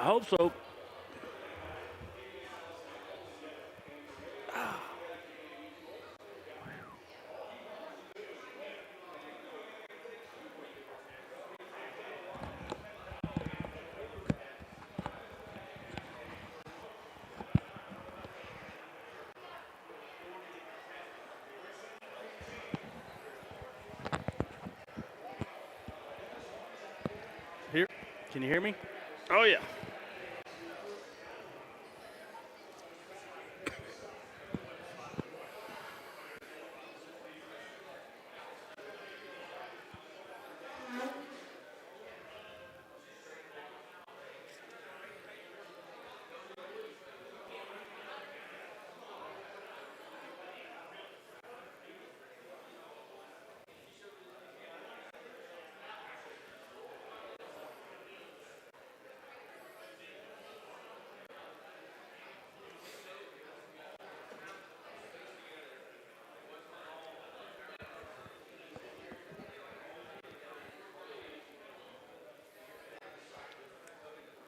I hope so. Here, can you hear me? Oh, yeah.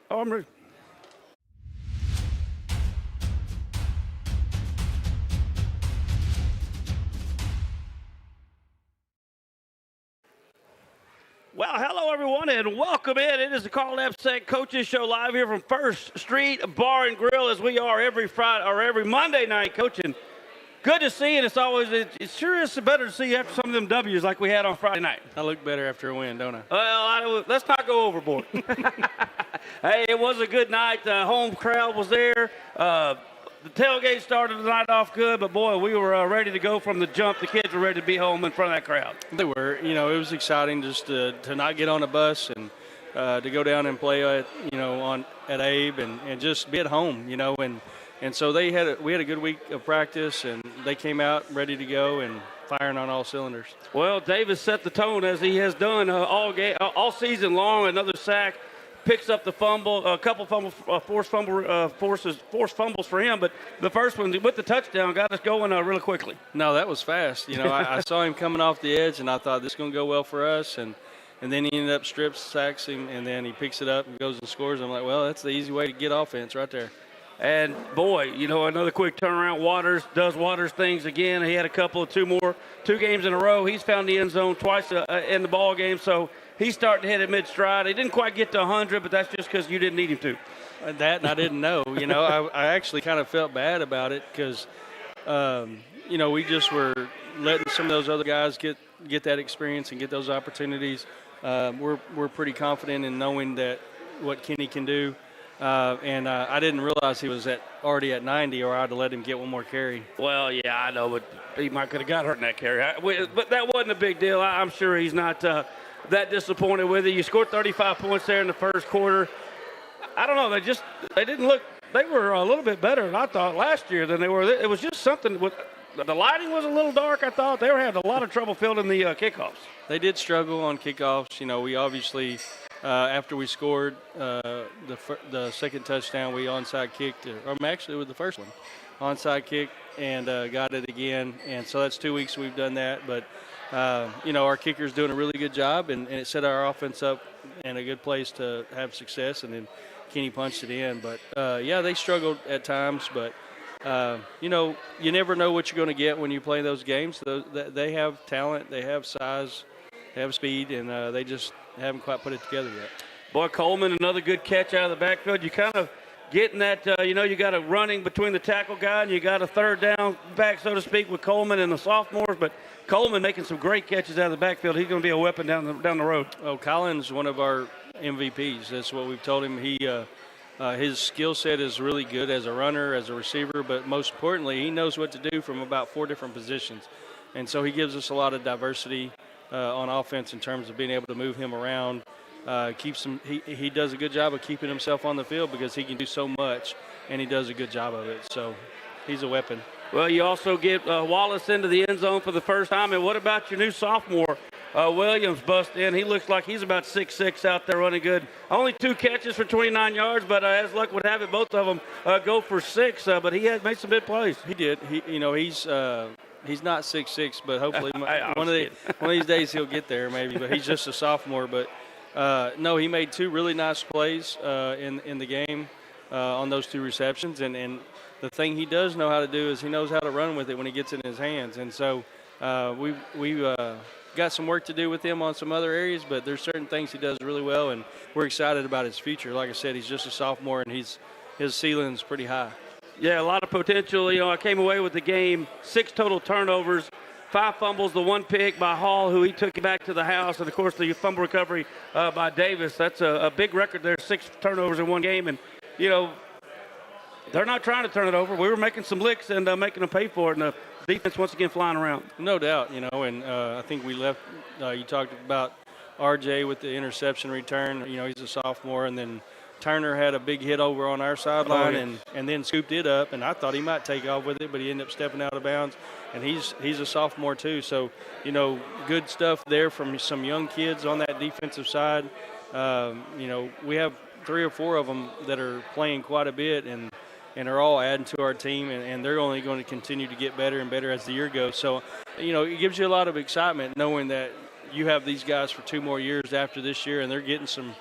Oh, I'm ready. Well, hello, everyone, and welcome in. It is the Carl Abseck Coaches Show live here from First Street Bar and Grill, as we are every Friday or every Monday night coaching. Good to see you. It sure is better to see you after some of them W's like we had on Friday night. I look better after a win, don't I? Well, let's not go overboard. Hey, it was a good night. The home crowd was there. The tailgate started the night off good, but boy, we were ready to go from the jump. The kids were ready to be home in front of that crowd. They were. It was exciting just to not get on a bus and to go down and play at Abe and just be at home. And so we had a good week of practice, and they came out ready to go and firing on all cylinders. Well, Davis set the tone as he has done all season long. Another sack. Picks up the fumble, a couple forced fumbles for him, but the first one with the touchdown got us going really quickly. No, that was fast. I saw him coming off the edge, and I thought this is going to go well for us, and then he ended up sacks him, and then he picks it up and goes and scores. I'm like, well, that's the easy way to get offense right there. And boy, another quick turnaround. Waters does things again. He had two games in a row. He's found the end zone twice in the ball game, so he's starting to hit it mid-stride. He didn't quite get to 100, but that's just because you didn't need him to. That and I didn't know. I actually kind of felt bad about it because, we just were letting some of those other guys get that experience and get those opportunities. We're pretty confident in knowing that what Kenny can do. And I didn't realize he was already at 90, or I'd have let him get one more carry. Well, yeah, I know, but he might could have got hurt in that carry. But that wasn't a big deal. I'm sure he's not that disappointed with it. You scored 35 points there in the first quarter. I don't know. They didn't look. They were a little bit better than I thought last year than they were. It was just something with the lighting was a little dark. I thought they were having a lot of trouble fielding the kickoffs. They did struggle on kickoffs. We obviously. After we scored the second touchdown, we onside kicked, or actually it was the first one, onside kick, and got it again. And so that's 2 weeks we've done that. But, our kicker's doing a really good job, and it set our offense up in a good place to have success, and then Kenny punched it in. But, they struggled at times, but, you never know what you're going to get when you play those games. They have talent, they have size, they have speed, and they just haven't quite put it together yet. Boy, Coleman, another good catch out of the backfield. You kind of getting that, you got a running between the tackle guy and you got a third down back, so to speak, with Coleman and the sophomores. But Coleman making some great catches out of the backfield. He's going to be a weapon down the road. Oh, Collins, one of our MVPs. That's what we've told him. His skill set is really good as a runner, as a receiver, but most importantly, he knows what to do from about 4 different positions. And so he gives us a lot of diversity on offense in terms of being able to move him around. He does a good job of keeping himself on the field because he can do so much, and he does a good job of it. So he's a weapon. Well, you also get Wallace into the end zone for the first time. And what about your new sophomore, Williams, bust in? He looks like he's about 6'6" out there running good. Only 2 catches for 29 yards, but as luck would have it, both of them go for 6. But he has made some big plays. He did. He's not 6'6", but hopefully one of these days he'll get there maybe. But he's just a sophomore. But No, he made 2 really nice plays in the game on those 2 receptions, and the thing he does know how to do is he knows how to run with it when he gets it in his hands. And so we've got some work to do with him on some other areas, but there's certain things he does really well, and we're excited about his future. Like I said, he's just a sophomore, and his ceiling is pretty high. Yeah, a lot of potential. I came away with the game, 6 total turnovers, 5 fumbles, the 1 pick by Hall, who he took back to the house, and, of course, the fumble recovery by Davis. That's a big record there, 6 turnovers in one game. And, they're not trying to turn it over. We were making some licks and making them pay for it, and the defense once again flying around. No doubt, and I think we left you talked about RJ with the interception return. He's a sophomore, and then Turner had a big hit over on our sideline and then scooped it up, and I thought he might take off with it, but he ended up stepping out of bounds, and he's a sophomore too. So, good stuff there from some young kids on that defensive side. We have 3 or 4 of them that are playing quite a bit and are all adding to our team, and they're only going to continue to get better and better as the year goes. So, it gives you a lot of excitement knowing that you have these guys for 2 more years after this year, and they're getting some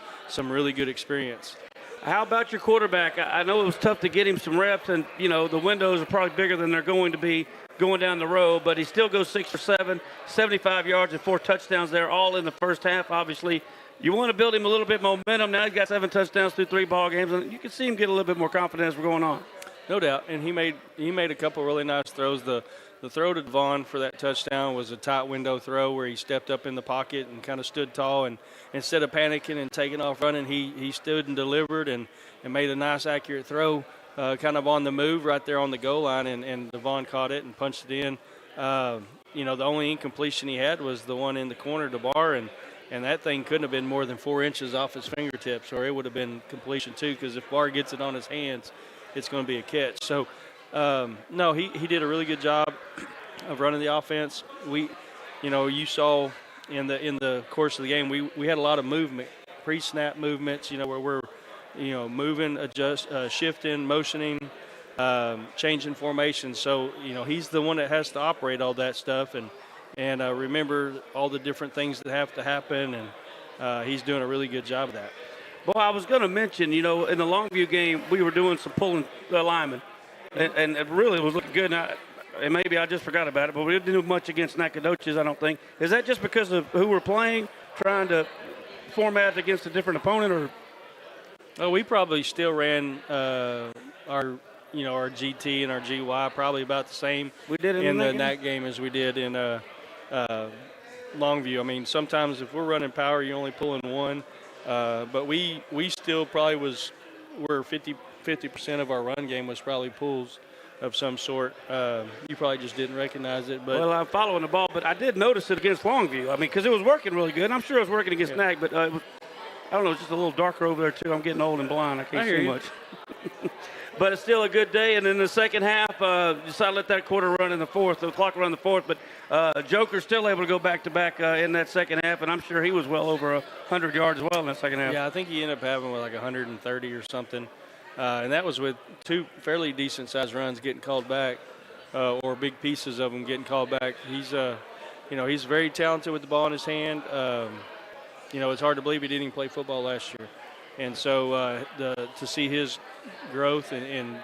really good experience. How about your quarterback? I know it was tough to get him some reps, and, the windows are probably bigger than they're going to be going down the road, but he still goes 6 for 7, 75 yards and 4 touchdowns there, all in the first half. Obviously, you want to build him a little bit momentum. Now he's got 7 touchdowns through 3 ball games, and you can see him get a little bit more confidence as we're going on. No doubt, and he made a couple really nice throws. The throw to Devon for that touchdown was a tight window throw where he stepped up in the pocket and kind of stood tall, and instead of panicking and taking off running, he stood and delivered and made a nice accurate throw kind of on the move right there on the goal line, and Devon caught it and punched it in. The only incompletion he had was the one in the corner to Barr, and that thing couldn't have been more than 4 inches off his fingertips, or it would have been completion too, because if Barr gets it on his hands, it's going to be a catch. So, no, he did a really good job of running the offense. You saw in the course of the game, we had a lot of movement, pre-snap movements, where we're, moving, shifting, motioning, changing formations. So, he's the one that has to operate all that stuff and remember all the different things that have to happen, and he's doing a really good job of that. Well, I was going to mention, in the Longview game, we were doing some pulling linemen, and it really was looking good. And maybe I just forgot about it, but we didn't do much against Nacogdoches, I don't think. Is that just because of who we're playing, trying to format against a different opponent, or? Oh, we probably still ran our GT and our GY probably about the same. We did in the NAC game as we did in Longview. I mean, sometimes if we're running power, you're only pulling 1. But we still probably we're 50% of our run game was probably pulls of some sort. You probably just didn't recognize it. But well, I'm following the ball, but I did notice it against Longview. I mean, because it was working really good. I'm sure it was working against NAC, but it was, I don't know, it's just a little darker over there too. I'm getting old and blind. I can't see much. But it's still a good day. And in the second half, decided to let that quarter run in the fourth, the clock run in the fourth. But Joker's still able to go back-to-back in that second half, and I'm sure he was well over 100 yards as well in that second half. Yeah, I think he ended up having like 130 or something. And that was with 2 fairly decent-sized runs getting called back, or big pieces of them getting called back. He's very talented with the ball in his hand. It's hard to believe he didn't even play football last year. And so to see his growth and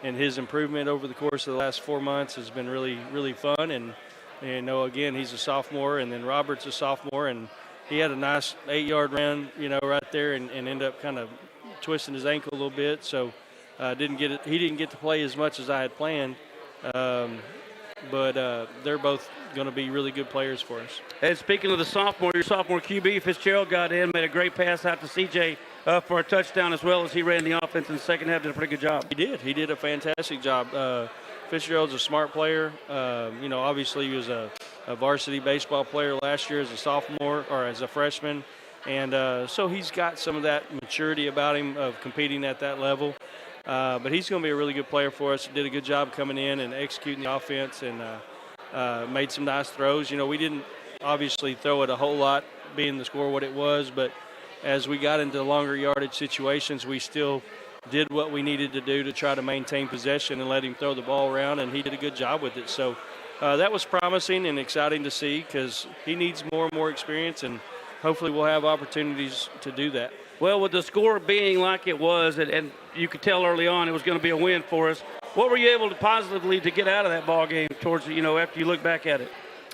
his improvement over the course of the last 4 months has been really, really fun. And again, he's a sophomore, and then Robert's a sophomore, and he had a nice 8-yard run, right there, and ended up kind of twisting his ankle a little bit. So he didn't get to play as much as I had planned. But they're both going to be really good players for us. And speaking of the sophomore, your sophomore QB, Fitzgerald got in, made a great pass out to CJ for a touchdown, as well as he ran the offense in the second half, did a pretty good job. He did a fantastic job. Fitzgerald's a smart player. Obviously he was a varsity baseball player last year as a sophomore or as a freshman. And so he's got some of that maturity about him of competing at that level. But he's going to be a really good player for us. He did a good job coming in and executing the offense, and made some nice throws. We didn't obviously throw it a whole lot, being the score what it was, but as we got into longer yardage situations, we still did what we needed to do to try to maintain possession and let him throw the ball around, and he did a good job with it. So that was promising and exciting to see, because he needs more and more experience, and hopefully we'll have opportunities to do that. Well, with the score being like it was, and you could tell early on it was going to be a win for us, what were you able to positively to get out of that ball game towards, after you look back at it?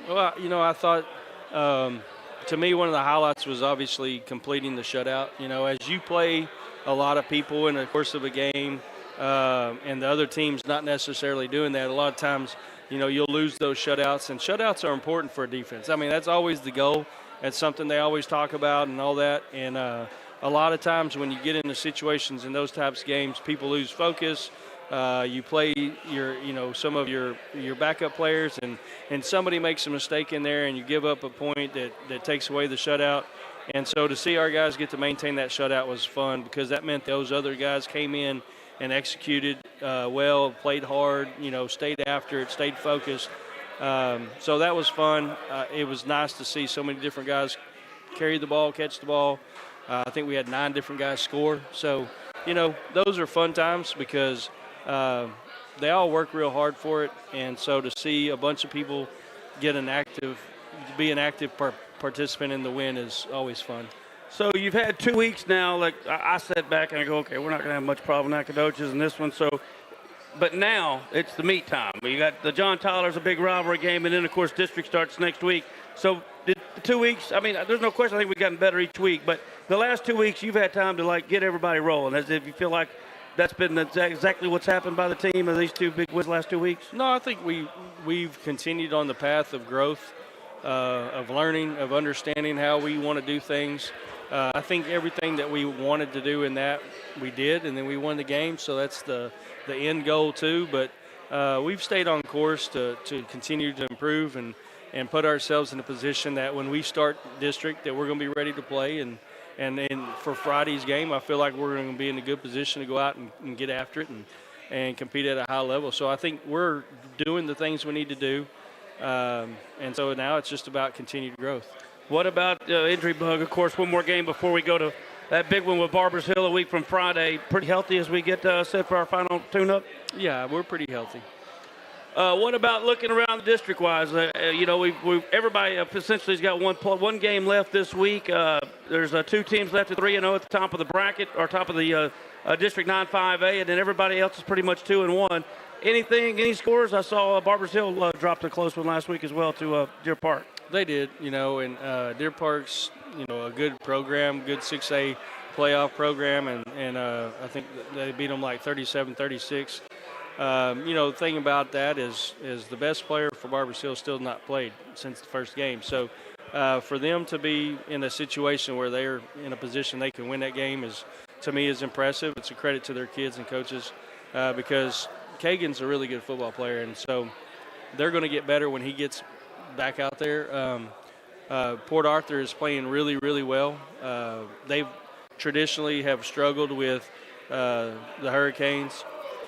Well, I thought to me one of the highlights was obviously completing the shutout. As you play a lot of people in the course of a game, and the other team's not necessarily doing that, a lot of times, you'll lose those shutouts, and shutouts are important for a defense. I mean, that's always the goal. That's something they always talk about and all that, and a lot of times when you get into situations in those types of games, people lose focus. You play some of your backup players, and somebody makes a mistake in there, and you give up a point that takes away the shutout. And so to see our guys get to maintain that shutout was fun, because that meant those other guys came in and executed well, played hard, stayed after it, stayed focused. So that was fun. It was nice to see so many different guys carry the ball, catch the ball. I think we had 9 different guys score. So, those are fun times, because they all work real hard for it. And so to see a bunch of people be an active participant in the win is always fun. So you've had 2 weeks now. Like I sat back and I go, okay, we're not going to have much problem with Nacogdoches in this one. But now it's the meat time. You got the John Tyler's a big rivalry game, and then, of course, district starts next week. So the 2 weeks, I mean, there's no question I think we've gotten better each week. But the last 2 weeks, you've had time to, get everybody rolling, as if you feel like that's been exactly what's happened by the team of these 2 big wins the last 2 weeks? No, I think we've continued on the path of growth, of learning, of understanding how we want to do things. I think everything that we wanted to do in that we did, and then we won the game, so that's the end goal too. But we've stayed on course to continue to improve and put ourselves in a position that when we start district that we're going to be ready to play. And for Friday's game, I feel like we're going to be in a good position to go out and get after it and compete at a high level. So I think we're doing the things we need to do. And so now it's just about continued growth. What about injury bug? Of course, one more game before we go to that big one with Barbers Hill a week from Friday. Pretty healthy as we get set for our final tune-up? Yeah, we're pretty healthy. What about looking around district-wise? Everybody essentially has got one game left this week. There's 2 teams left at 3-0 at the top of the bracket, or top of the District 9-5A, and then everybody else is pretty much 2-1. Any scores? I saw Barbers Hill dropped a close one last week as well to Deer Park. They did, and Deer Park's, a good program, good 6A playoff program, and I think they beat them like 37-36. The thing about that is the best player for Barbers Hill still not played since the first game. So for them to be in a situation where they're in a position they can win that game to me is impressive. It's a credit to their kids and coaches because Kagan's a really good football player, and so they're going to get better when he gets back out there. Port Arthur is playing really, really well. They've traditionally have struggled with the Hurricanes,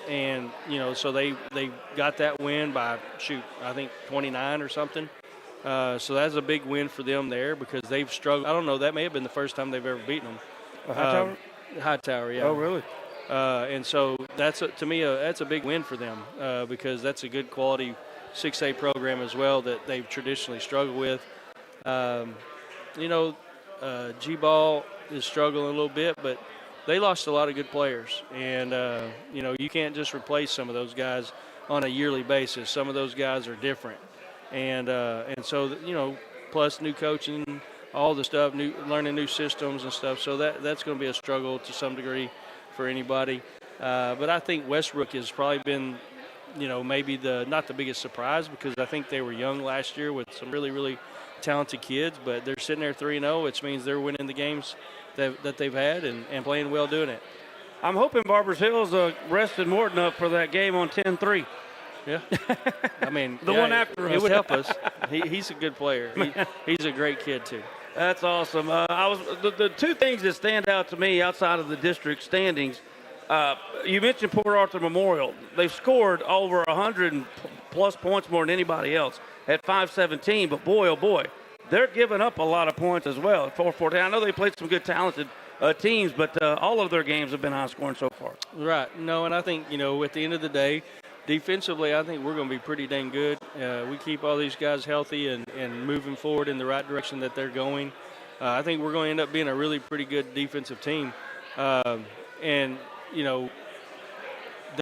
and so they got that win by I think 29 or something. So that's a big win for them there because they've struggled. I don't know, that may have been the first time they've ever beaten them. Hightower? Hightower, yeah. Oh, really? And so to me that's a big win for them because that's a good quality 6A program as well that they've traditionally struggled with. G-Ball is struggling a little bit, but they lost a lot of good players. And, you can't just replace some of those guys on a yearly basis. Some of those guys are different. And so, plus new coaching, all the stuff, learning new systems and stuff. So that's going to be a struggle to some degree for anybody. But I think Westbrook has probably been, maybe not the biggest surprise because I think they were young last year with some really, really talented kids, but they're sitting there 3-0, which means they're winning the games that they've had and playing well doing it. I'm hoping Barbers Hill's rested Morton up for that game on 10-3. Yeah. I mean, the one after us. It would help us. He's a good player. He's a great kid, too. That's awesome. The 2 things that stand out to me outside of the district standings, you mentioned Port Arthur Memorial. They've scored over 100+ points more than anybody else at 517, but boy, oh boy, they're giving up a lot of points as well at 414. I know they played some good talented teams, but all of their games have been high scoring so far. Right. No, and I think, at the end of the day, defensively, I think we're going to be pretty dang good. We keep all these guys healthy and moving forward in the right direction that they're going. I think we're going to end up being a really pretty good defensive team. And, you know,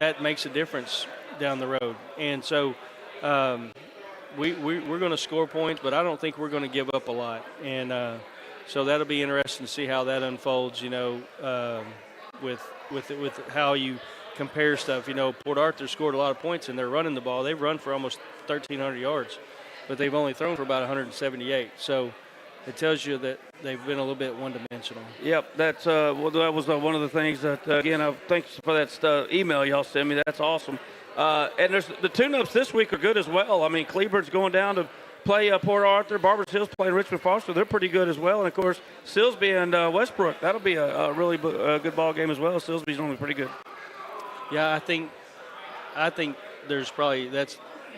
that makes a difference down the road. And so we're going to score points, but I don't think we're going to give up a lot. And so that'll be interesting to see how that unfolds, you know, with how you compare stuff. You know, Port Arthur scored a lot of points, and they're running the ball. They've run for almost 1,300 yards, but they've only thrown for about 178. So it tells you that they've been a little bit one-dimensional. Yep, that's that was one of the things that again. Thanks for that email y'all sent me. That's awesome. And there's the tune-ups this week are good as well. I mean, Cleburne's going down to play Port Arthur. Barbara Hill's playing Richmond Foster. They're pretty good as well. And of course, Silsbee and Westbrook. That'll be a really good ball game as well. Silsbee's normally pretty good. Yeah, I think there's probably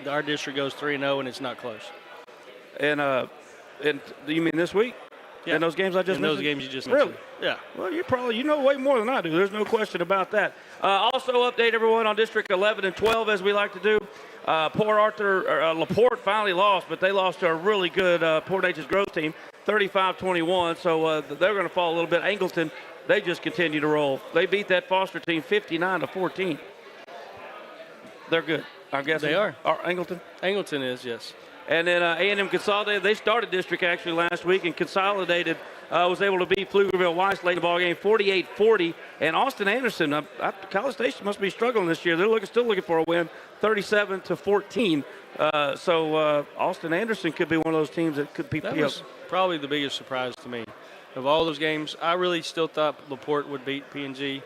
our district goes 3-0 and it's not close. And you mean this week? Yeah. In those games I just mentioned? Those games you just mentioned. Really? Yeah. Well, you know way more than I do. There's no question about that. Also update everyone on District 11 and 12 as we like to do. Port Arthur, LaPorte finally lost, but they lost to a really good Port Neches Grove team, 35-21. So they're going to fall a little bit. Angleton, they just continue to roll. They beat that Foster team 59-14. They're good. I guess they are. Angleton? Angleton is, yes. And then A&M Consolidated, they started district actually last week, and Consolidated was able to beat Pflugerville-Weiss late in the ballgame 48-40. And Austin Anderson, College Station must be struggling this year. They're still looking for a win, 37-14. So Austin Anderson could be one of those teams that could beat. That was probably the biggest surprise to me. Of all those games, I really still thought LaPorte would beat P&G,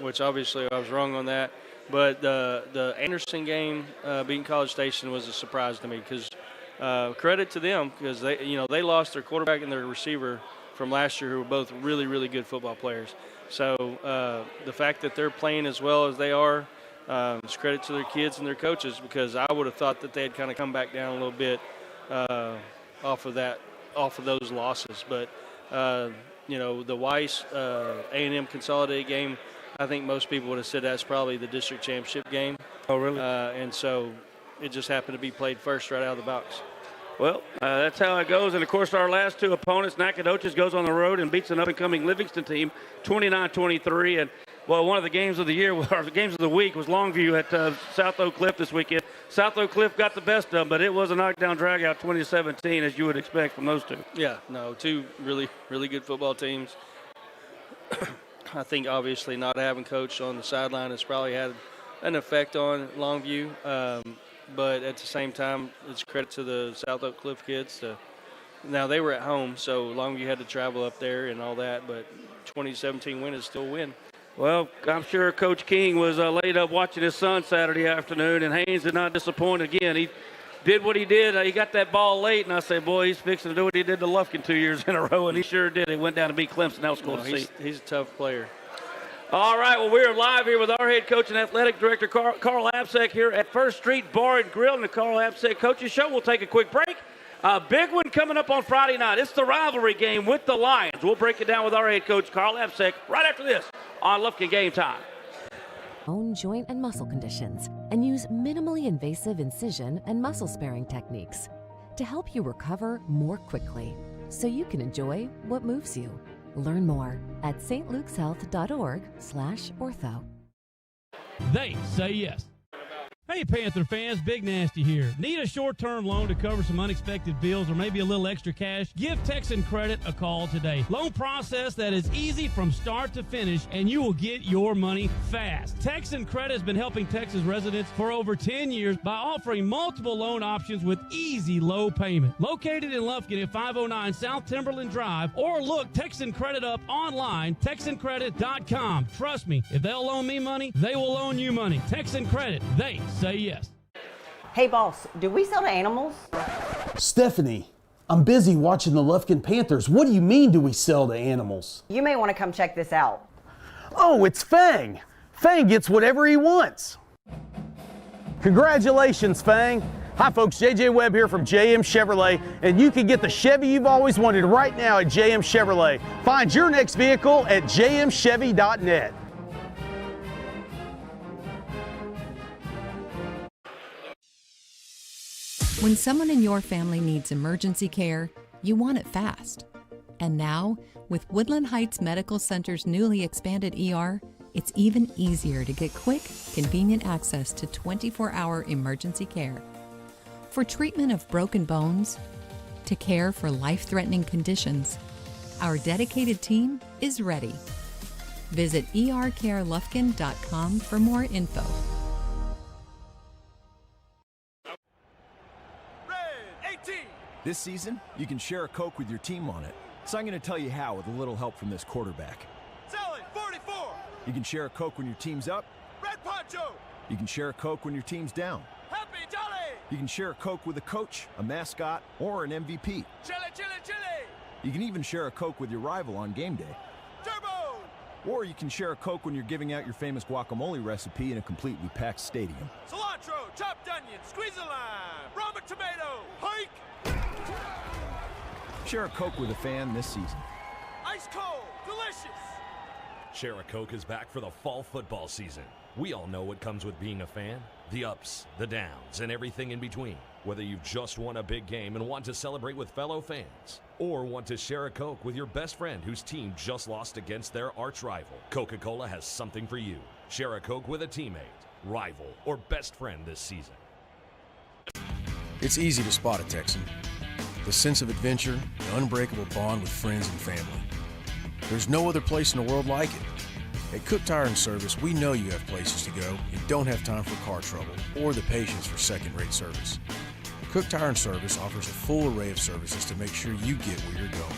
which obviously I was wrong on that. But the Anderson game beating College Station was a surprise to me because credit to them because they lost their quarterback and their receiver from last year who were both really, really good football players. So the fact that they're playing as well as they are is credit to their kids and their coaches because I would have thought that they had kind of come back down a little bit off of those losses. But the Weiss A&M Consolidated game, I think most people would have said that's probably the district championship game. Oh, really? And so it just happened to be played first right out of the box. Well, that's how it goes. And, of course, our last two opponents, Nacogdoches goes on the road and beats an up-and-coming Livingston team 29-23. And, well, one of the games of the year, or the games of the week, was Longview at South Oak Cliff this weekend. South Oak Cliff got the best of them, but it was a knockdown drag-out 20-17, as you would expect from those two. Yeah, no, two really, really good football teams. I think obviously not having coach on the sideline has probably had an effect on Longview, but at the same time, it's credit to the South Oak Cliff kids. Now they were at home, so Longview had to travel up there and all that, but 2017 win is still a win. Well, I'm sure Coach King was laid up watching his son Saturday afternoon, and Haynes did not disappoint again. He did what he did. He got that ball late, and I said, boy, he's fixing to do what he did to Lufkin 2 years in a row, and he sure did. He went down to beat Clemson. That was cool to see. He's a tough player. All right, well, we're live here with our head coach and athletic director, Carl Abseck, here at First Street Bar and Grill, and the Carl Abseck Coaches Show. We'll take a quick break. A big one coming up on Friday night. It's the rivalry game with the Lions. We'll break it down with our head coach, Carl Abseck, right after this on Lufkin Game Time. Own joint and muscle conditions and use minimally invasive incision and muscle sparing techniques to help you recover more quickly so you can enjoy what moves you. Learn more at stlukeshealth.org/ortho. They say yes. Hey, Panther fans, Big Nasty here. Need a short-term loan to cover some unexpected bills or maybe a little extra cash? Give Texan Credit a call today. Loan process that is easy from start to finish, and you will get your money fast. Texan Credit has been helping Texas residents for over 10 years by offering multiple loan options with easy low payment. Located in Lufkin at 509 South Timberland Drive, or look Texan Credit up online, TexanCredit.com. Trust me, if they'll loan me money, they will loan you money. Texan Credit, they say yes. Hey boss, do we sell to animals? Stephanie, I'm busy watching the Lufkin Panthers. What do you mean, do we sell to animals? You may want to come check this out. Oh, it's Fang. Fang gets whatever he wants. Congratulations, Fang. Hi folks, JJ Webb here from JM Chevrolet, and you can get the Chevy you've always wanted right now at JM Chevrolet. Find your next vehicle at jmchevy.net. When someone in your family needs emergency care, you want it fast. And now, with Woodland Heights Medical Center's newly expanded ER, it's even easier to get quick, convenient access to 24-hour emergency care. For treatment of broken bones, to care for life-threatening conditions, our dedicated team is ready. Visit ercarelufkin.com for more info. Red 18. This season, you can share a Coke with your team on it. So I'm going to tell you how with a little help from this quarterback. Sally, 44. You can share a Coke when your team's up. Red Poncho. You can share a Coke when your team's down. Happy Jolly. You can share a Coke with a coach, a mascot, or an MVP. Chili, chili, chili. You can even share a Coke with your rival on game day. Turbo. Or you can share a Coke when you're giving out your famous guacamole recipe in a completely packed stadium. Cilantro, chopped onion, squeeze a lime, Roma tomato, hike. Share a Coke with a fan this season. Ice cold, delicious. Share a Coke is back for the fall football season. We all know what comes with being a fan. The ups, the downs, and everything in between. Whether you've just won a big game and want to celebrate with fellow fans, or want to share a Coke with your best friend whose team just lost against their arch rival, Coca-Cola has something for you. Share a Coke with a teammate, rival, or best friend this season. It's easy to spot a Texan. The sense of adventure, the unbreakable bond with friends and family. There's no other place in the world like it. At Cook Tire and Service, we know you have places to go and don't have time for car trouble or the patience for second-rate service. Cook Tire and Service offers a full array of services to make sure you get where you're going.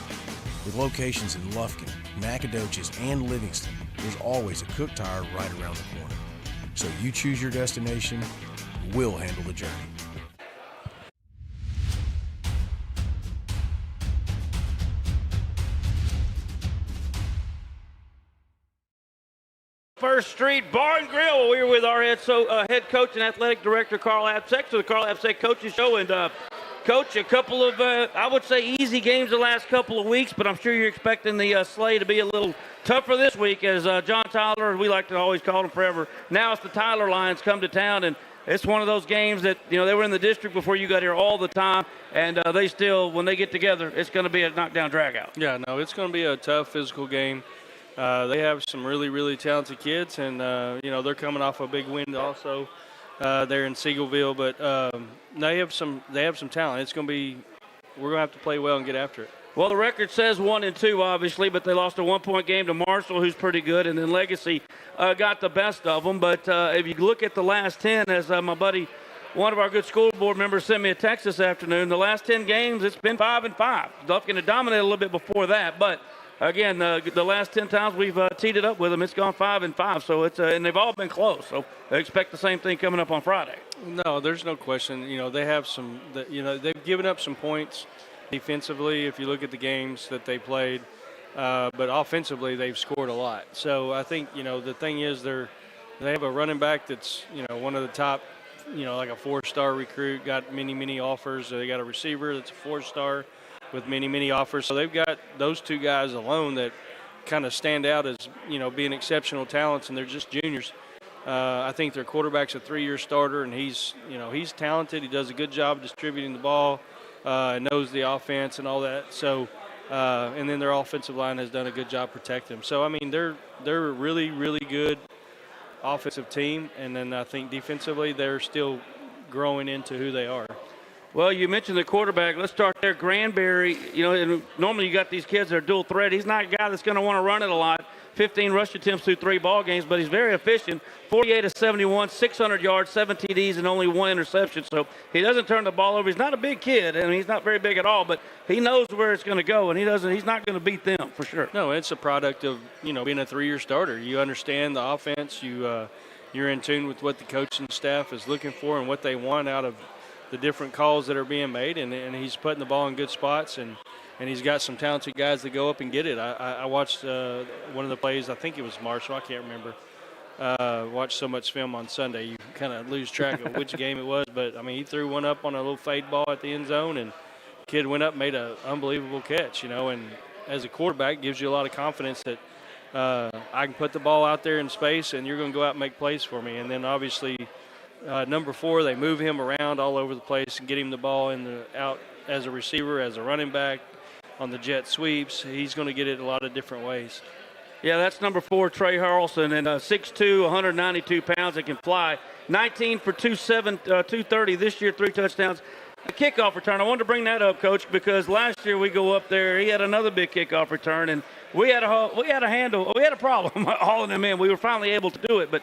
With locations in Lufkin, Nacogdoches, and Livingston, there's always a Cook Tire right around the corner. So you choose your destination, we'll handle the journey. First Street Bar and Grill. We're with our head coach and athletic director, Carl Abseck, to the Carl Abseck Coaches Show. And, Coach, a couple of, I would say, easy games the last couple of weeks, but I'm sure you're expecting the sleigh to be a little tougher this week as John Tyler, as we like to always call him forever, now it's the Tyler Lions come to town. And it's one of those games that, you know, they were in the district before you got here all the time, and they still, when they get together, it's going to be a knockdown dragout. Yeah, no, it's going to be a tough physical game. They have some really, really talented kids, and, you know, they're coming off a big win also there in Seagoville. But they have some talent. It's going to be – we're going to have to play well and get after it. Well, the record says 1-2, obviously, but they lost a one-point game to Marshall, who's pretty good, and then Legacy got the best of them. But if you look at the last 10, as my buddy, one of our good school board members, sent me a text this afternoon, the last 10 games, it's been 5-5. Lufkin had dominated a little bit before that, but – again, the last 10 times we've teed it up with them, it's gone 5-5. So it's and they've all been close. So I expect the same thing coming up on Friday. No, there's no question. You know, they have some. You know, they've given up some points defensively. If you look at the games that they played, but offensively they've scored a lot. So I think, you know, the thing is they have a running back that's, you know, one of the top, you know, like a 4-star recruit, got many offers. They got a receiver that's a 4-star. With many offers. So they've got those two guys alone that kind of stand out as, you know, being exceptional talents, and they're just juniors. I think their quarterback's a 3-year starter, and he's talented. He does a good job distributing the ball, knows the offense and all that. So, and then their offensive line has done a good job protecting them. So, I mean, they're a really good offensive team, and then I think defensively they're still growing into who they are. Well, you mentioned the quarterback. Let's start there. Granberry, you know, and normally you got these kids that are dual threat. He's not a guy that's going to want to run it a lot. 15 rush attempts through 3 ball games, but he's very efficient. 48 of 71, 600 yards, 7 TDs, and only 1 interception. So he doesn't turn the ball over. He's not a big kid, and he's not very big at all, but he knows where it's going to go, and he's not going to beat them for sure. No, it's a product of, you know, being a 3-year starter. You understand the offense. You're in tune with what the coaching staff is looking for and what they want out of the different calls that are being made, and he's putting the ball in good spots, and he's got some talented guys that go up and get it. I watched one of the plays, I think it was Marshall, I can't remember. Watched so much film on Sunday, you kind of lose track of which game it was, but, I mean, he threw one up on a little fade ball at the end zone, and the kid went up and made an unbelievable catch, you know, and as a quarterback gives you a lot of confidence that I can put the ball out there in space, and you're going to go out and make plays for me. And then, obviously, number 4, they move him around all over the place and get him the ball out as a receiver, as a running back, on the jet sweeps. He's going to get it a lot of different ways. Yeah, that's number 4, Trey Harrelson, and 6'2", 192 pounds. That can fly. 19 for 230 this year, 3 touchdowns. The kickoff return, I wanted to bring that up, Coach, because last year we go up there, he had another big kickoff return, and we had a problem hauling him in. We were finally able to do it, but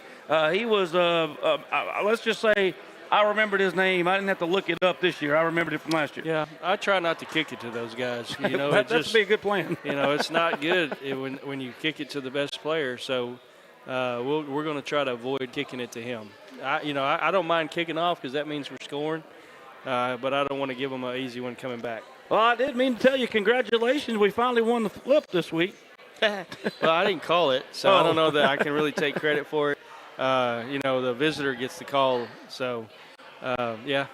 he was, let's just say, I remembered his name. I didn't have to look it up this year. I remembered it from last year. Yeah, I try not to kick it to those guys. You know, that'd be a good plan. You know, it's not good when you kick it to the best player. So we're going to try to avoid kicking it to him. I don't mind kicking off because that means we're scoring, but I don't want to give them an easy one coming back. Well, I did mean to tell you, congratulations. We finally won the flip this week. Well, I didn't call it, so I don't know that I can really take credit for it. The visitor gets the call. So, yeah,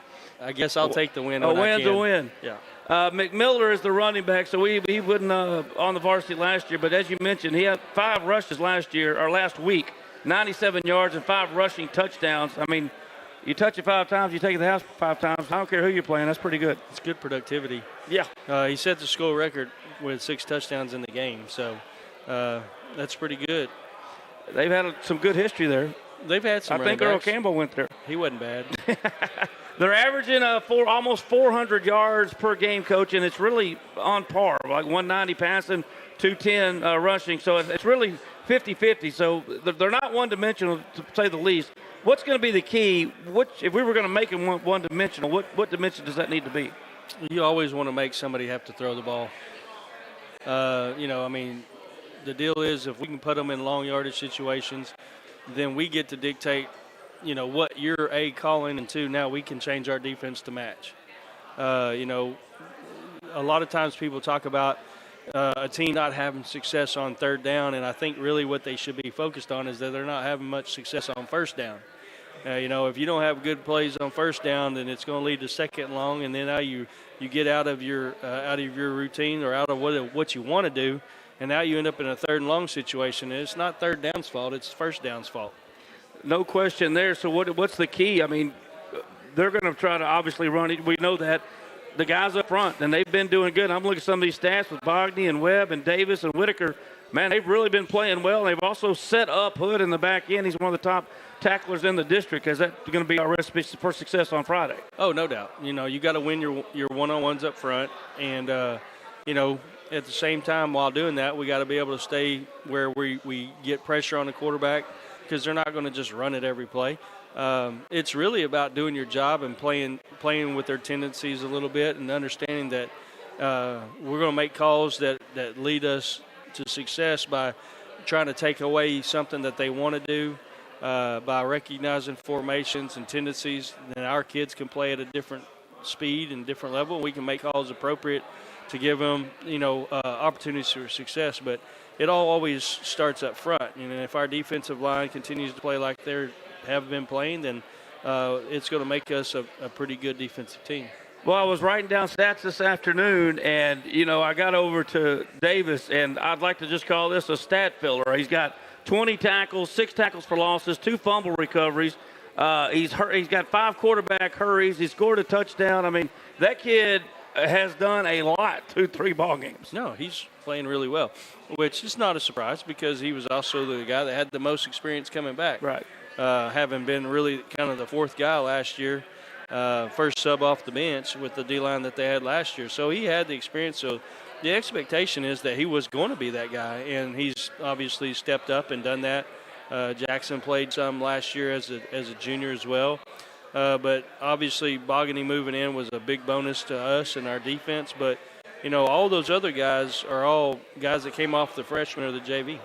I guess I'll take the win. A win's a win. Yeah. McMiller is the running back, so he wasn't on the varsity last year. But as you mentioned, he had 5 rushes last week, 97 yards and 5 rushing touchdowns. I mean, you touch it 5 times, you take it to the house 5 times. I don't care who you're playing. That's pretty good. It's good productivity. Yeah. He set the school record with 6 touchdowns in the game, so that's pretty good. They've had some good history there. They've had some. I think Earl Campbell went there. He wasn't bad. They're averaging almost 400 yards per game, Coach, and it's really on par, like 190 passing, 210 rushing. So it's really 50-50. So they're not one-dimensional, to say the least. What's going to be the key? If we were going to make them one-dimensional, what dimension does that need to be? You always want to make somebody have to throw the ball. The deal is if we can put them in long yardage situations, then we get to dictate, what you're calling, and 2, now we can change our defense to match. A lot of times people talk about a team not having success on 3rd down, and I think really what they should be focused on is that they're not having much success on 1st down. If you don't have good plays on 1st down, then it's going to lead to 2nd and long, and then now you get out of your routine or out of what you want to do, and now you end up in a 3rd and long situation. And it's not 3rd down's fault; it's 1st down's fault. No question there. So what's the key? I mean, they're going to try to obviously run it. We know that. The guys up front, and they've been doing good. I'm looking at some of these stats with Bogny and Webb and Davis and Whitaker. Man, they've really been playing well. They've also set up Hood in the back end. He's one of the top tacklers in the district. Is that going to be our recipe for success on Friday? Oh, no doubt. You got to win your one-on-ones up front. And, at the same time while doing that, we got to be able to stay where we get pressure on the quarterback because they're not going to just run it every play. It's really about doing your job and playing with their tendencies a little bit and understanding that we're going to make calls that lead us to success by trying to take away something that they want to do by recognizing formations and tendencies. Then our kids can play at a different speed and different level. We can make calls appropriate to give them, opportunities for success. But it all always starts up front. And if our defensive line continues to play like they have been playing, then it's going to make us a pretty good defensive team. Well, I was writing down stats this afternoon, and, I got over to Davis, and I'd like to just call this a stat filler. He's got 20 tackles, 6 tackles for losses, 2 fumble recoveries. He's got 5 quarterback hurries. He scored a touchdown. I mean, that kid has done a lot, 2-3 ball games. No, he's playing really well, which is not a surprise because he was also the guy that had the most experience coming back. Right. Having been really kind of the 4th guy last year, first sub off the bench with the D-line that they had last year. So he had the experience. So the expectation is that he was going to be that guy, and he's obviously stepped up and done that. Jackson played some last year as a junior as well. But obviously Bogany moving in was a big bonus to us and our defense. But, all those other guys are all guys that came off the freshman or the JV.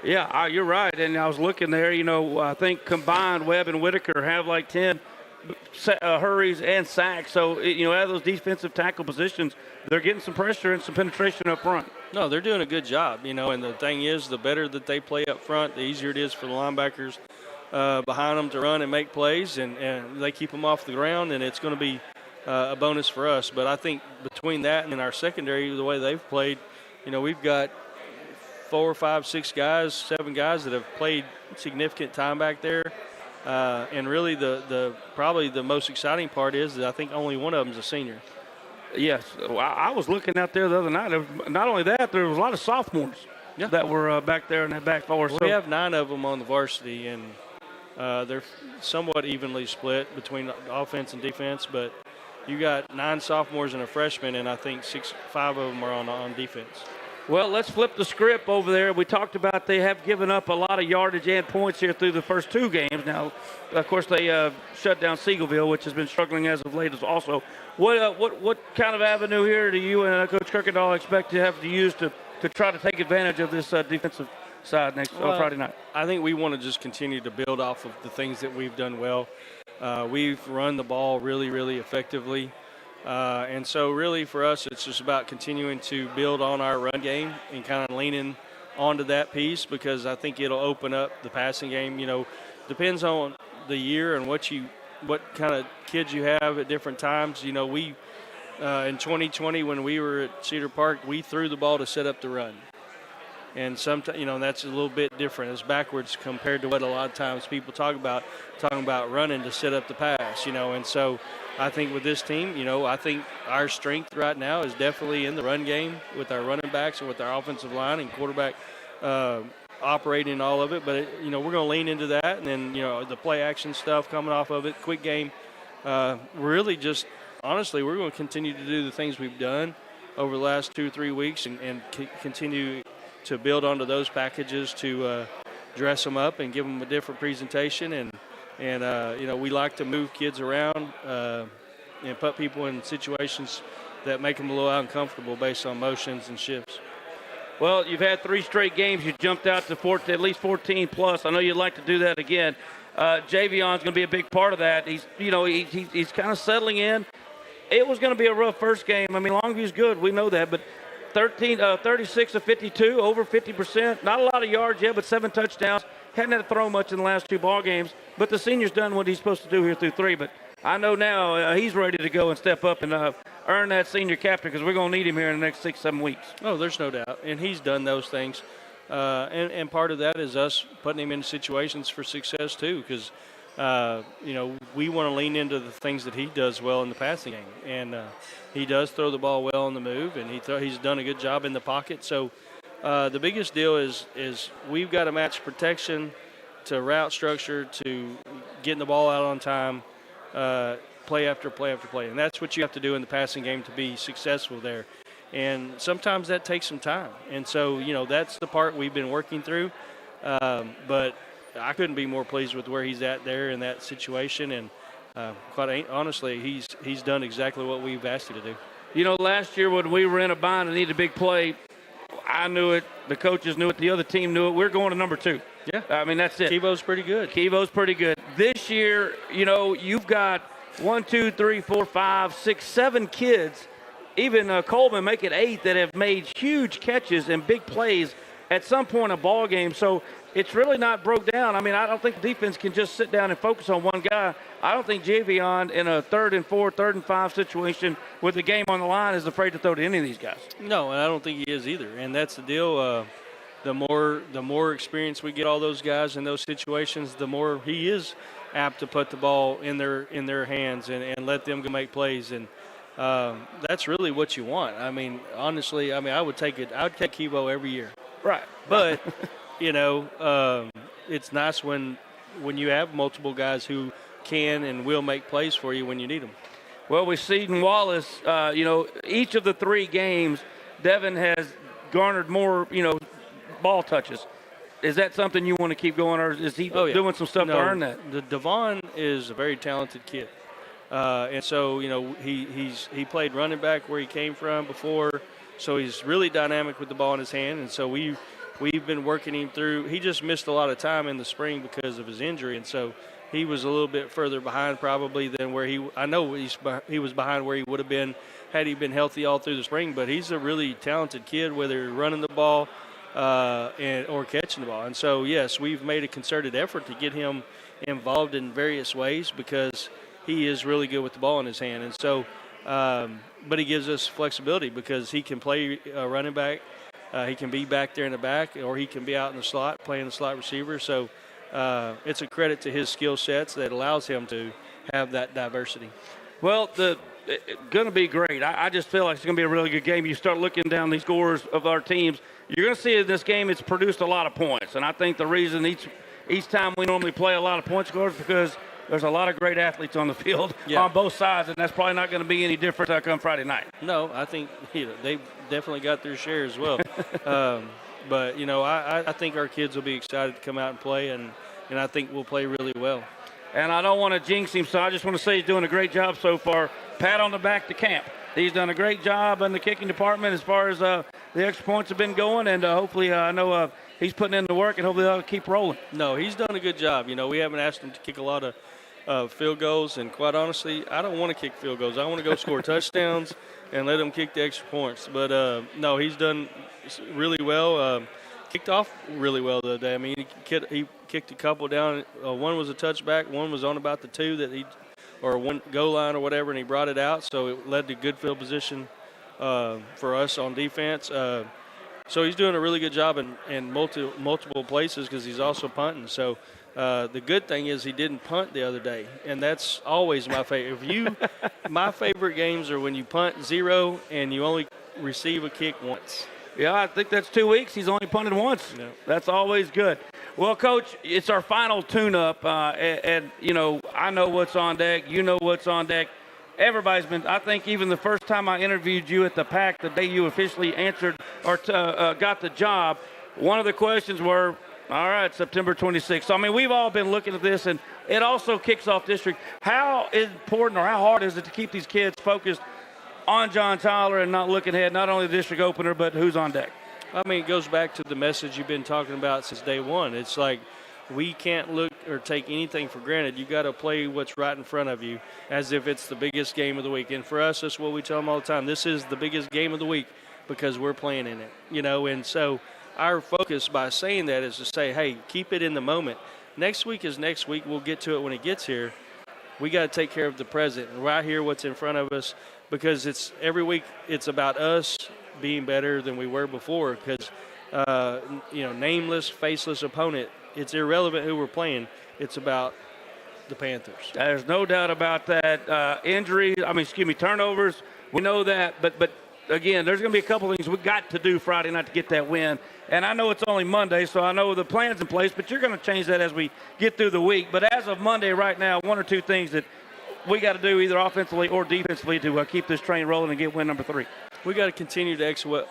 Yeah, you're right. And I was looking there, I think combined Webb and Whitaker have like 10 hurries and sacks. So, out of those defensive tackle positions, they're getting some pressure and some penetration up front. No, they're doing a good job, and the thing is, the better that they play up front, the easier it is for the linebackers behind them to run and make plays, and they keep them off the ground, and it's going to be a bonus for us. But I think between that and our secondary, the way they've played, we've got 4, 5, 6 guys, 7 guys that have played significant time back there. And really, probably the most exciting part is that I think only one of them is a senior. Yes. I was looking out there the other night. Not only that, there was a lot of sophomores that were back there in that back four. Well, we have 9 of them on the varsity, and they're somewhat evenly split between offense and defense, but you got 9 sophomores and a freshman, and I think 5 of them are on defense. Well, let's flip the script over there. We talked about they have given up a lot of yardage and points here through the first 2 games. Now, of course, they shut down Seagoville, which has been struggling as of late as also. What kind of avenue here do you and Coach Kirkendall expect to have to use to try to take advantage of this defensive side next Friday night? I think we want to just continue to build off of the things that we've done well. We've run the ball really, really effectively. And so really for us, it's just about continuing to build on our run game and kind of leaning onto that piece, because I think it'll open up the passing game. You know, depends on the year and what kind of kids you have at different times. You know, we in 2020 when we were at Cedar Park, we threw the ball to set up the run. And sometimes, you know, that's a little bit different. It's backwards compared to what a lot of times people talking about running to set up the pass, you know. And so I think with this team, you know, I think our strength right now is definitely in the run game with our running backs and with our offensive line and quarterback operating all of it. But, you know, we're going to lean into that. And then, you know, the play action stuff coming off of it, quick game. Really just, honestly, we're going to continue to do the things we've done over the last 2 or 3 weeks and continue to build onto those packages to dress them up and give them a different presentation. And you know, we like to move kids around and put people in situations that make them a little uncomfortable based on motions and shifts. Well, you've had 3 straight games. You jumped out to at least 14 plus. I know you'd like to do that again. Javion's going to be a big part of that. He's kind of settling in. It was going to be a rough first game. I mean, Longview's good. We know that, but 36 of 52, over 50%. Not a lot of yards yet, but 7 touchdowns. Hadn't had to throw much in the last 2 ball games. But the senior's done what he's supposed to do here through 3. But I know now he's ready to go and step up and earn that senior captain, because we're going to need him here in the next 6-7 weeks. Oh, there's no doubt. And he's done those things. And part of that is us putting him in situations for success too, because you know, we want to lean into the things that he does well in the passing game, and he does throw the ball well on the move, and he's done a good job in the pocket. So the biggest deal is we've got to match protection to route structure to getting the ball out on time, play after play after play, and that's what you have to do in the passing game to be successful there. And sometimes that takes some time, and so, you know, that's the part we've been working through. But I couldn't be more pleased with where he's at there in that situation, and quite honestly, he's done exactly what we've asked him to do. You know, last year when we were in a bind and needed a big play, I knew it, the coaches knew it, the other team knew it. We're going to number 2. Yeah. I mean, that's it. Kivo's pretty good. This year, you know, you've got 1, 2, 3, 4, 5, 6, 7 kids, even Coleman make it 8, that have made huge catches and big plays at some point in a ball game. So it's really not broke down. I mean, I don't think the defense can just sit down and focus on one guy. I don't think Javion in a 3rd and 4, 3rd and 5 situation with the game on the line is afraid to throw to any of these guys. No, and I don't think he is either. And that's the deal. The more experience we get all those guys in those situations, the more he is apt to put the ball in their hands and let them go make plays. And that's really what you want. I mean, honestly, I would take Kivo every year. Right. But you know, it's nice when you have multiple guys who can and will make plays for you when you need them. Well, we see in Wallace, you know, each of the 3 games, Devin has garnered more, you know, ball touches. Is that something you want to keep going, or is he doing some stuff to earn that? Devon is a very talented kid, and so, you know, he played running back where he came from before, so he's really dynamic with the ball in his hand, and so we've been working him through. He just missed a lot of time in the spring because of his injury, and so he was a little bit further behind probably than where he was behind where he would have been had he been healthy all through the spring. But he's a really talented kid, whether running the ball or catching the ball. And so, yes, we've made a concerted effort to get him involved in various ways because he is really good with the ball in his hand. And so, but he gives us flexibility because he can play running back. He can be back there in the back, or he can be out in the slot playing the slot receiver. So it's a credit to his skill sets that allows him to have that diversity. Well, going to be great. I just feel like it's going to be a really good game. You start looking down these scores of our teams, you're going to see in this game it's produced a lot of points. And I think the reason each time we normally play a lot of point scores is because there's a lot of great athletes on the field on both sides, and that's probably not going to be any different come Friday night. No, I think they definitely got their share as well. But, I think our kids will be excited to come out and play, and I think we'll play really well. And I don't want to jinx him, so I just want to say he's doing a great job so far. Pat on the back to camp. He's done a great job in the kicking department as far as the extra points have been going, and hopefully I know he's putting in the work, and hopefully they'll keep rolling. No, he's done a good job. We haven't asked him to kick a lot of field goals, and quite honestly, I don't want to kick field goals. I want to go score touchdowns and let him kick the extra points. But, no, he's done really well. Kicked off really well the other day. I mean, he kicked a couple down. One was a touchback. One was on about the 2 or one goal line or whatever, and he brought it out. So it led to good field position for us on defense. So he's doing a really good job in multiple places because he's also punting. So the good thing is he didn't punt the other day, and that's always my favorite. My favorite games are when you punt 0 and you only receive a kick once. Yeah, I think that's 2 weeks. He's only punted once. Yeah. That's always good. Well, Coach, it's our final tune-up, and I know what's on deck. You know what's on deck. Everybody's been – I think even the first time I interviewed you at the PAC, the day you officially answered or got the job, one of the questions were, all right, September 26th. So, I mean, we've all been looking at this, and it also kicks off district. How important or how hard is it to keep these kids focused on John Tyler and not looking ahead, not only the district opener, but who's on deck? I mean, it goes back to the message you've been talking about since day one. It's like we can't look or take anything for granted. You got to play what's right in front of you as if it's the biggest game of the week. And for us, that's what we tell them all the time. This is the biggest game of the week because we're playing in it, And so our focus by saying that is to say, hey, keep it in the moment. Next week is next week. We'll get to it when it gets here. We got to take care of the present and right here what's in front of us, because it's every week it's about us being better than we were before, because nameless, faceless opponent, it's irrelevant who we're playing. It's about the Panthers. There's no doubt about that. Turnovers, we know that, but again, there's going to be a couple things we got to do Friday night to get that win. And I know it's only Monday, so I know the plan's in place, but you're going to change that as we get through the week. But as of Monday right now, one or two things that we got to do either offensively or defensively to keep this train rolling and get win number 3. We got to continue to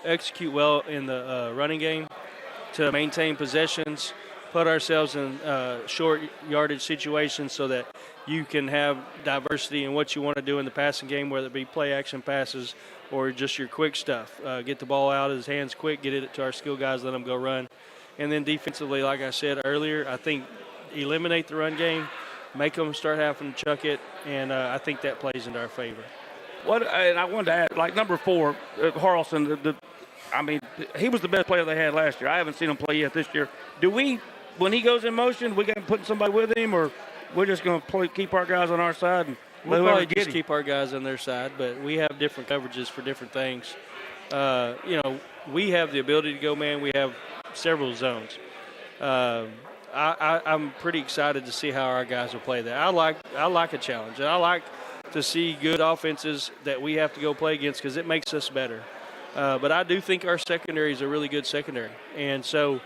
execute well in the running game to maintain possessions, put ourselves in short yardage situations so that you can have diversity in what you want to do in the passing game, whether it be play action passes or just your quick stuff. Get the ball out of his hands quick, get it to our skill guys, let them go run. And then defensively, like I said earlier, I think eliminate the run game, make them start having to chuck it, and I think that plays into our favor. And I wanted to add, like number 4, Harrelson, he was the best player they had last year. I haven't seen him play yet this year. When he goes in motion, we got to put somebody with him, or we're just going to keep our guys on our side and we'll probably just keep our guys on their side, but we have different coverages for different things. We have the ability to go man. We have several zones. I'm pretty excited to see how our guys will play that. I like a challenge, and I like to see good offenses that we have to go play against because it makes us better. But I do think our secondary is a really good secondary, and so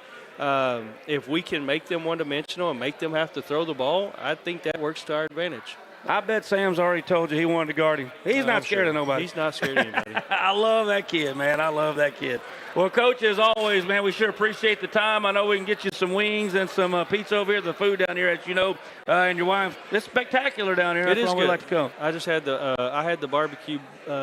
if we can make them one-dimensional and make them have to throw the ball, I think that works to our advantage. I bet Sam's already told you he wanted to guard him. He's not scared of nobody. He's not scared of anybody. I love that kid, man. I love that kid. Well, Coach, as always, man, we sure appreciate the time. I know we can get you some wings and some pizza over here. The food down here, as you know, and your wife, it's spectacular down here. That's why we like to come. I just had the barbecue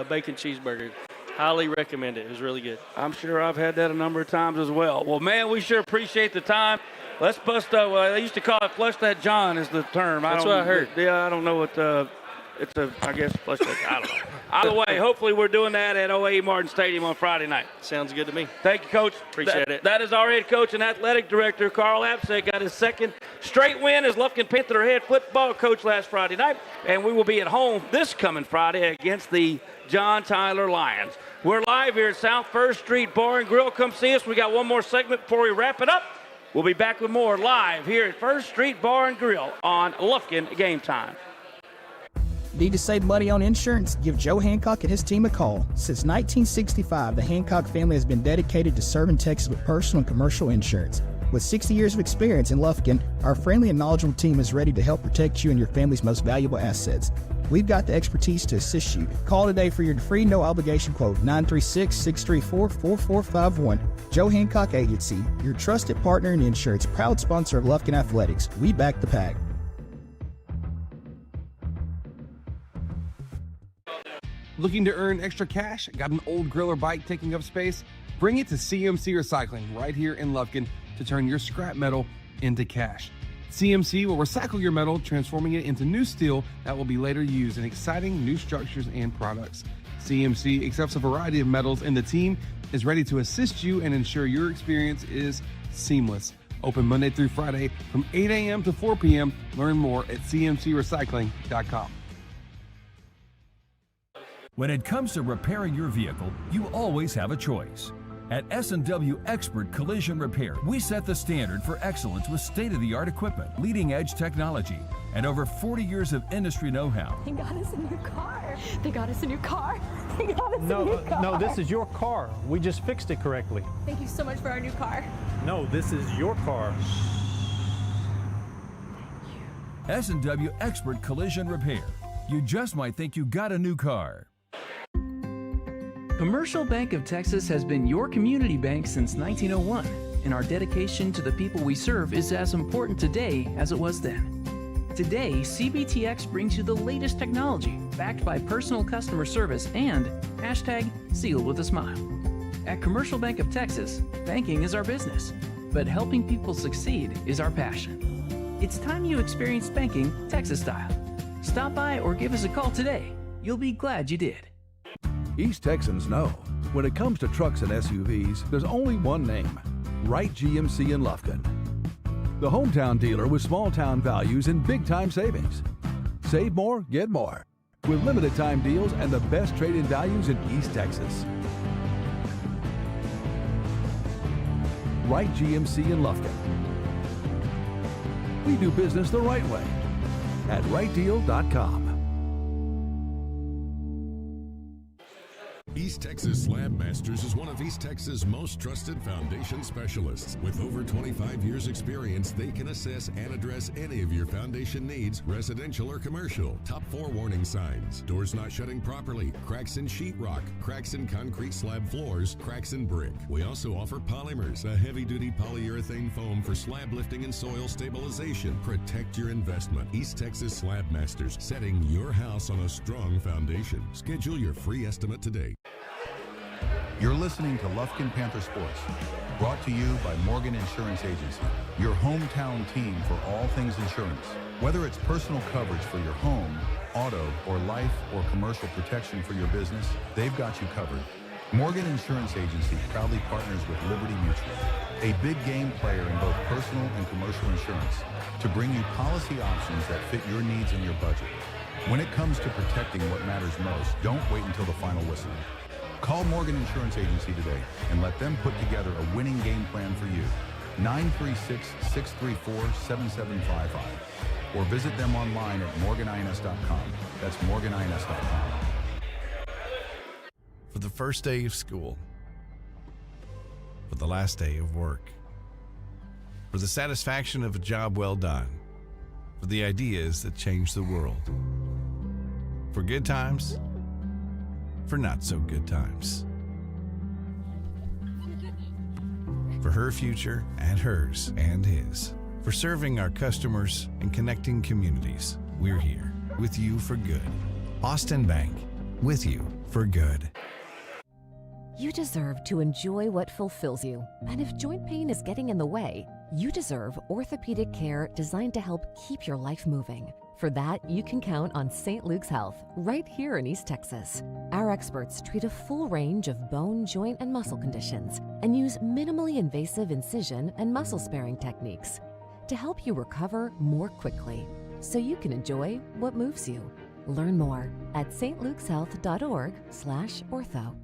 bacon cheeseburger. Highly recommend it. It was really good. I'm sure I've had that a number of times as well. Well, man, we sure appreciate the time. Let's bust they used to call it flush that John is the term. That's what I heard. Yeah, I don't know what I guess flush that. I don't know. Either way, hopefully we're doing that at O.A. Martin Stadium on Friday night. Sounds good to me. Thank you, Coach. Appreciate it. That is our head coach and athletic director, Carl Abseck, got his second straight win as Lufkin Panther head football coach last Friday night. And we will be at home this coming Friday against the John Tyler Lions. We're live here at South First Street Bar and Grill. Come see us. We got one more segment before we wrap it up. We'll be back with more live here at First Street Bar and Grill on Lufkin Game Time. Need to save money on insurance? Give Joe Hancock and his team a call. Since 1965, the Hancock family has been dedicated to serving Texas with personal and commercial insurance. With 60 years of experience in Lufkin, our friendly and knowledgeable team is ready to help protect you and your family's most valuable assets. We've got the expertise to assist you. Call today for your free no-obligation quote, 936-634-4451. Joe Hancock Agency, your trusted partner in insurance, proud sponsor of Lufkin Athletics. We back the pack. Looking to earn extra cash? Got an old grill or bike taking up space? Bring it to CMC Recycling right here in Lufkin to turn your scrap metal into cash. CMC will recycle your metal, transforming it into new steel that will be later used in exciting new structures and products. CMC accepts a variety of metals, and the team is ready to assist you and ensure your experience is seamless. Open Monday through Friday from 8 a.m. to 4 p.m. Learn more at cmcrecycling.com. When it comes to repairing your vehicle, you always have a choice. At S&W Expert Collision Repair, we set the standard for excellence with state-of-the-art equipment, leading-edge technology, and over 40 years of industry know-how. They got us a new car. They got us a new car. They got us a new car. No, this is your car. We just fixed it correctly. Thank you so much for our new car. No, this is your car. S&W Expert Collision Repair. You just might think you got a new car. Commercial Bank of Texas has been your community bank since 1901, and our dedication to the people we serve is as important today as it was then. Today, CBTX brings you the latest technology backed by personal customer service and #sealed with a smile. At Commercial Bank of Texas, banking is our business, but helping people succeed is our passion. It's time you experienced banking Texas style. Stop by or give us a call today. You'll be glad you did. East Texans know, when it comes to trucks and SUVs, there's only one name, Wright GMC in Lufkin. The hometown dealer with small-town values and big-time savings. Save more, get more, with limited-time deals and the best trade-in values in East Texas. Wright GMC in Lufkin. We do business the right way at wrightdeal.com. East Texas Slab Masters is one of East Texas' most trusted foundation specialists. With over 25 years experience, they can assess and address any of your foundation needs, residential or commercial. Top 4 warning signs: doors not shutting properly, cracks in sheetrock, cracks in concrete slab floors, cracks in brick. We also offer polymers, a heavy-duty polyurethane foam for slab lifting and soil stabilization. Protect your investment. East Texas Slab Masters, setting your house on a strong foundation. Schedule your free estimate today. You're listening to Lufkin Panther Sports, brought to you by Morgan Insurance Agency, your hometown team for all things insurance. Whether it's personal coverage for your home, auto, or life or commercial protection for your business, they've got you covered. Morgan Insurance Agency proudly partners with Liberty Mutual, a big game player in both personal and commercial insurance, to bring you policy options that fit your needs and your budget. When it comes to protecting what matters most, don't wait until the final whistle. Call Morgan Insurance Agency today and let them put together a winning game plan for you. 936-634-7755. Or visit them online at morganins.com. That's morganins.com. For the first day of school. For the last day of work. For the satisfaction of a job well done. For the ideas that change the world. For good times. For not so good times. For her future and hers and his. For serving our customers and connecting communities. We're here with you for good. Austin Bank, with you for good. You deserve to enjoy what fulfills you. And if joint pain is getting in the way, you deserve orthopedic care designed to help keep your life moving. For that, you can count on St. Luke's Health, right here in East Texas. Our experts treat a full range of bone, joint, and muscle conditions and use minimally invasive incision and muscle-sparing techniques to help you recover more quickly so you can enjoy what moves you. Learn more at stlukeshealth.org/ortho.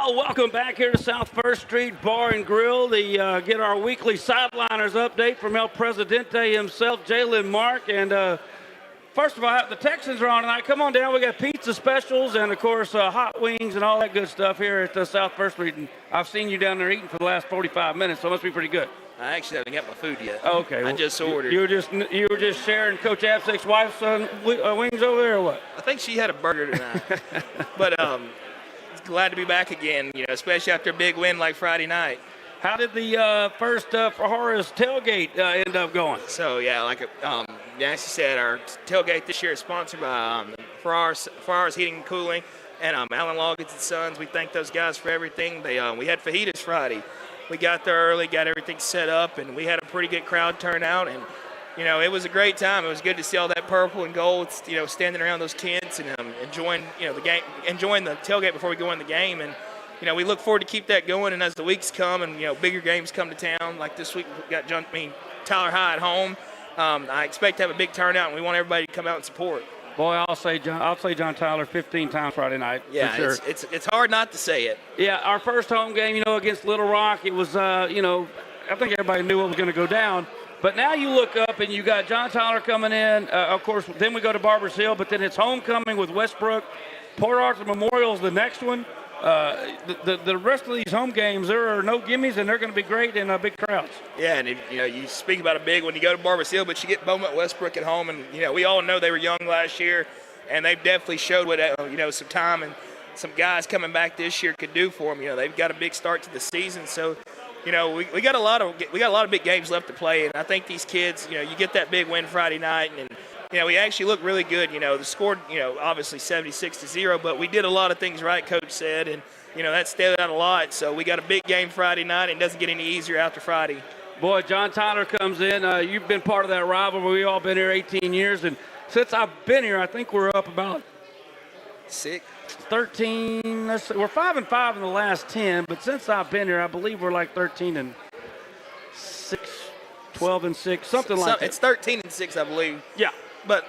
Well, welcome back here to South First Street Bar and Grill to get our weekly Sideliners update from El Presidente himself, Jalen Mark. And first of all, the Texans are on tonight. Come on down. We got pizza specials and, of course, hot wings and all that good stuff here at South First Street. And I've seen you down there eating for the last 45 minutes, so it must be pretty good. I actually haven't got my food yet. Okay. I just ordered. You were just sharing Coach Abseck's wife's wings over there, or what? I think she had a burger tonight. But glad to be back again, especially after a big win like Friday night. How did the first Horace tailgate end up going? So, yeah, like Nancy said, our tailgate this year is sponsored by Ferraris Heating and Cooling and Alan Loggins and Sons. We thank those guys for everything. We had fajitas Friday. We got there early, got everything set up, and we had a pretty good crowd turnout. And, it was a great time. It was good to see all that purple and gold, standing around those tents and enjoying, the game, enjoying the tailgate before we go in the game. And, we look forward to keep that going. And as the weeks come and, bigger games come to town, like this week we got Tyler High at home. I expect to have a big turnout, and we want everybody to come out and support. Boy, I'll say John Tyler 15 times Friday night. Yeah, for sure. It's hard not to say it. Yeah, our first home game, against Little Rock, it was, I think everybody knew what was going to go down. But now you look up and you got John Tyler coming in. Of course, then we go to Barbers Hill, but then it's homecoming with Westbrook. Port Arthur Memorial is the next one. The rest of these home games, there are no gimmies, and they're going to be great in big crowds. Yeah, and you speak about a big one. You go to Barbers Hill, but you get Beaumont Westbrook at home, and we all know they were young last year, and they've definitely showed what some time and some guys coming back this year could do for them. They've got a big start to the season, so. We got a lot of big games left to play, and I think these kids, you get that big win Friday night, and we actually look really good. The score, obviously 76-0, but we did a lot of things right, Coach said, and that stood out a lot. So we got a big game Friday night, and it doesn't get any easier after Friday. Boy, John Tyler comes in. You've been part of that rivalry. We've all been here 18 years, and since I've been here, I think we're up about 13. We're 5-5 in the last 10, but since I've been here, I believe we're like 13-6, 12-6, something like that. It's 13-6, I believe. Yeah. But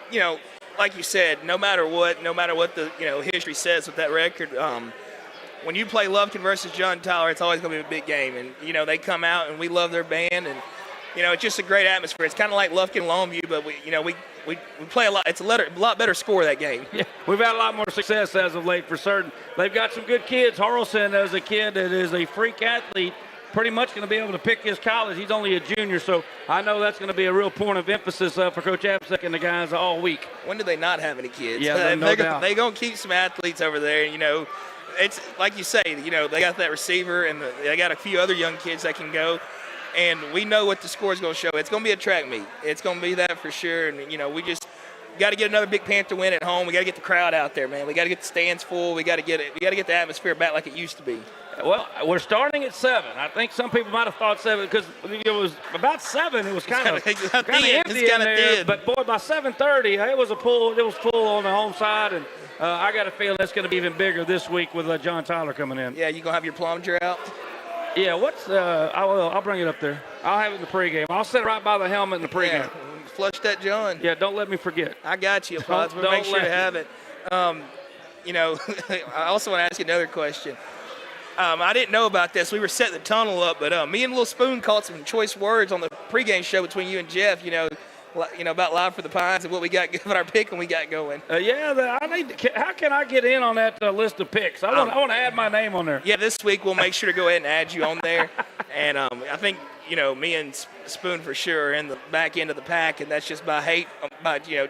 like you said, no matter what the history says with that record, when you play Lufkin versus John Tyler, it's always going to be a big game, and they come out and we love their band, and it's just a great atmosphere. It's kind of like Lufkin Longview, but we play a lot. It's a lot better score that game. Yeah, we've had a lot more success as of late for certain. They've got some good kids. Harrelson is a kid that is a freak athlete, pretty much going to be able to pick his college. He's only a junior, so I know that's going to be a real point of emphasis for Coach Abseck and the guys all week. When do they not have any kids? Yeah, no doubt. They're going to keep some athletes over there. It's like you say, they got that receiver, and they got a few other young kids that can go. And we know what the score is going to show. It's going to be a track meet. It's going to be that for sure. And, we just got to get another Big Panther win at home. We got to get the crowd out there, man. We got to get the stands full. We got to get the atmosphere back like it used to be. Well, we're starting at 7. I think some people might have thought 7 because it was about 7. It was kind of empty in there. But, boy, by 7:30, it was full on the home side. And I got a feeling it's going to be even bigger this week with John Tyler coming in. Yeah, you going to have your plunger out? Yeah, I'll bring it up there. I'll have it in the pregame. I'll sit right by the helmet in the pregame. Yeah, flush that John. Yeah, don't let me forget. I got you, Pods. We'll make sure to have it. I also want to ask you another question. I didn't know about this. We were setting the tunnel up, but me and Lil Spoon caught some choice words on the pregame show between you and Jeff, about Live for the Pines and what we got, what our pick and we got going. How can I get in on that list of picks? I want to add my name on there. Yeah, this week we'll make sure to go ahead and add you on there. And I think, me and Spoon for sure are in the back end of the pack, and that's just by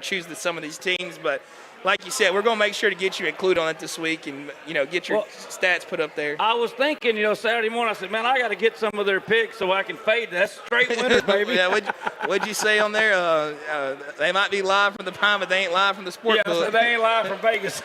choosing some of these teams. But like you said, we're going to make sure to get you included on it this week and, get your stats put up there. I was thinking, Saturday morning, I said, man, I got to get some of their picks so I can fade. That's straight winners, baby. Yeah, what'd you say on there? They might be live from the Pine, but they ain't live from the sport book. So they ain't live from Vegas.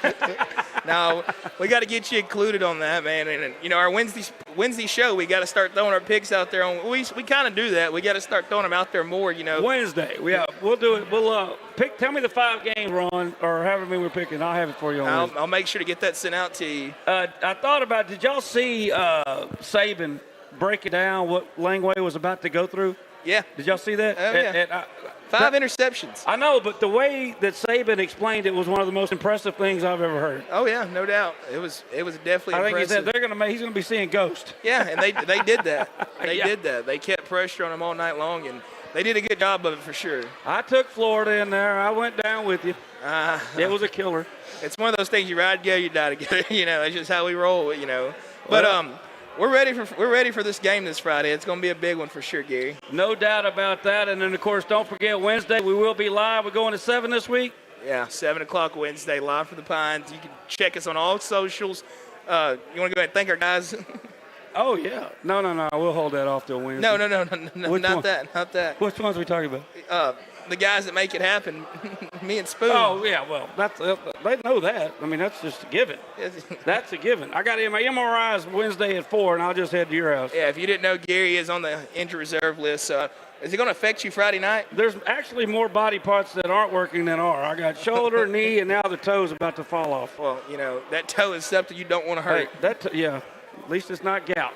No, we got to get you included on that, man. And our Wednesday show, we got to start throwing our picks out there. We kind of do that. We got to start throwing them out there more, Wednesday, we'll do it. We'll pick. Tell me the 5 games we're on, or however many we're picking. I'll have it for you on Wednesday. I'll make sure to get that sent out to you. I thought about it. Did y'all see Saban break it down what Langway was about to go through? Yeah. Did y'all see that? Oh, yeah. 5 interceptions. I know, but the way that Saban explained it was one of the most impressive things I've ever heard. Oh yeah, no doubt. It was definitely I think impressive. he said he's gonna be seeing ghosts. Yeah, and they did that. They Yeah. did that. They kept pressure on him all night long, and they did a good job of it for sure. I took Florida in there. I went down with you. It was a killer. It's one of those things: you ride together, you die together. That's just how we roll. But we're ready for this game this Friday. It's going to be a big one for sure, Gary. No doubt about that. And then, of course, don't forget Wednesday we will be live. We're going to 7 this week. Yeah, 7 o'clock Wednesday, live from the Pines. You can check us on all socials. You want to go ahead and thank our guys? Oh, yeah. No. We'll hold that off till Wednesday. No, Which not one? that. Which ones are we talking about? The guys that make it happen, me and Spoon. Oh, yeah, well, they know that. I mean, that's just a given. That's a given. I got my MRIs Wednesday at 4, and I'll just head to your house. Yeah, if you didn't know, Gary is on the injured reserve list. Is it going to affect you Friday night? There's actually more body parts that aren't working than are. I got shoulder, knee, and now the toe's about to fall off. Well, that toe is something you don't want to hurt. Yeah. At least it's not gout.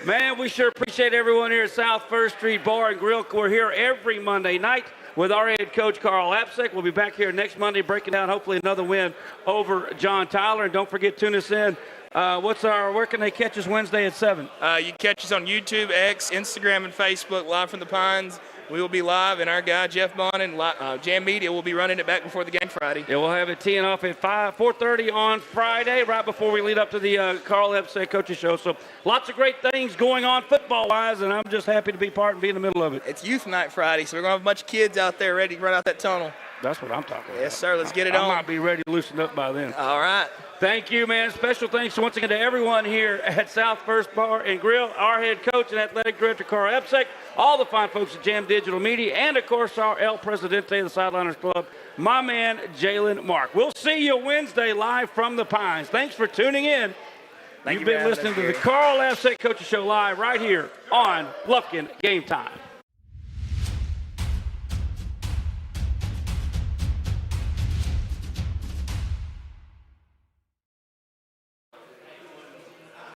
Man, we sure appreciate everyone here at South First Street Bar and Grill. We're here every Monday night with our head coach, Carl Abseck. We'll be back here next Monday breaking down hopefully another win over John Tyler. And don't forget, tune us in. Where can they catch us Wednesday at 7? You can catch us on YouTube, X, Instagram, and Facebook, live from the Pines. We will be live, and our guy, Jeff Bond, and Jam Media will be running it back before the game Friday. Yeah, we'll have it teeing off at 4:30 on Friday, right before we lead up to the Carl Abseck Coaches Show. So lots of great things going on football-wise, and I'm just happy to be part and be in the middle of it. It's Youth Night Friday, so we're going to have a bunch of kids out there ready to run out that tunnel. That's what I'm talking about. Yes, sir. Let's get it on. I might be ready to loosen up by then. All right. Thank you, man. Special thanks once again to everyone here at South First Bar and Grill, our head coach and athletic director, Carl Abseck, all the fine folks at Jam Digital Media, and, of course, our El Presidente of the Sideliners Club, my man, Jalen Mark. We'll see you Wednesday live from the Pines. Thanks for tuning in. You've been listening to the Carl Abseck Coaches Show live right here on Lufkin Game Time.